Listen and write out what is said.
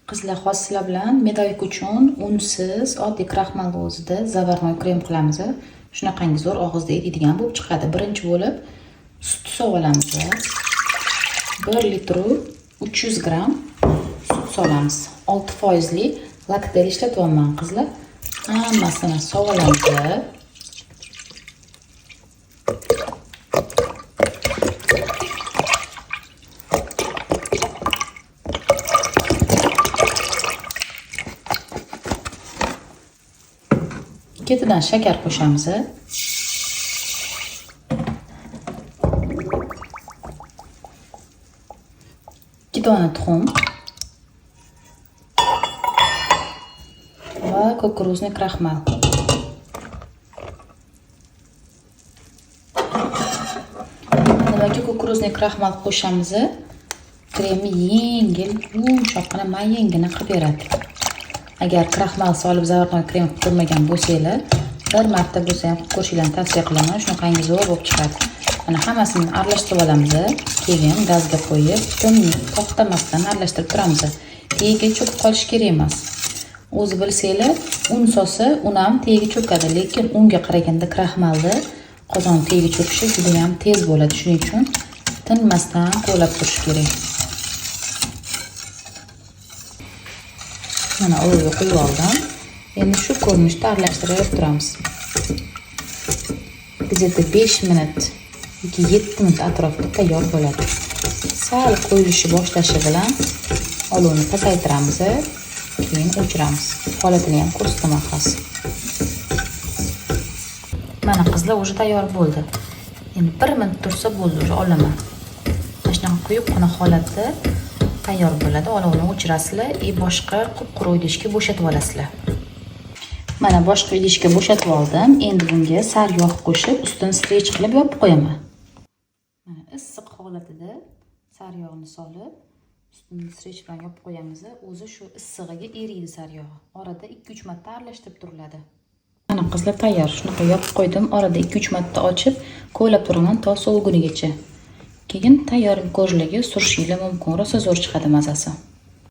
Qizlar, hozir sizlar bilan medovik uchun unsiz oddiy kraxmalni o'zida zavarnoy krem qilamiz. Shunaqangi zo'r og'izda eriydigan bo'lib chiqadi. Birinchi bo'lib sut solamiz. 1 litr 300 gram sut solamiz. 6% li laktel ishlatyapman qizlar. Hammasini solamiz. Ketidan shakar qo'shamiz. Ikki dona tuxum va kukuruzniy kraxmal. Nimaga kukuruzniy kraxmal qo'shamiz? Kremni yengil, yumshoqqina, mayingina qilib beradi. Agar kraxmal solib zavarnoy krem qilib ko'rmagan bo'lsanglar, bir marta bo'lsa ham qilib ko'rishinglarni tavsiya qilaman. Shunaqangi zo'r bo'lib chiqadi. Mana hammasini aralashtirib olamiz. Keyin gazga qo'yib, to'xtamasdan aralashtirib turamiz. Tagiga cho'kib qolishi kerak emas. O'zi bilsanglar, un solsa, un ham tagiga cho'kadi, lekin unga qaraganda kraxmalda qozon tagiga cho'kishi juda ham tez bo'ladi. Shuning uchun tinmasdan qo'llab turish kerak. Mana olovga qo'yib oldim. Endi shu ko'rinishda aralashtirib turamiz. Где-то 5 minut yoki 7 minut atrofida tayyor bo'ladi. Sal qo'yilishi boshlashi bilan olovni pasaytiramiz, keyin o'chiramiz. Holatini ham ko'rsataman hozir. Mana qizlar уже tayyor bo'ldi. Endi 1 minut tursa bo'ldi, уже olaman. Mana shunaqa quyuqqina holatda tayyor bo'ladi. Olovni o'chirasizlar va boshqa qup-quruq idishga bo'shatib olasizlar. Mana boshqa idishga bo'shatib oldim. Endi bunga sar yog' qo'shib, ustini strech qilib yopib qo'yaman. Mana issiq holatida sar yog'ni solib, ustini strech bilan yopib qo'yamiz. O'zi shu issig'iga eriydi sar yog'i. Orada 2-3 marta aralashtirib turiladi. Mana qizlar tayyor. Shunaqa yopib qo'ydim. Orada 2-3 marta ochib, ko'ylab turaman to sovugunigacha. Keyin tayyor ko'rligi surishinglar mumkin. Rosa zo'r chiqadi mazasi.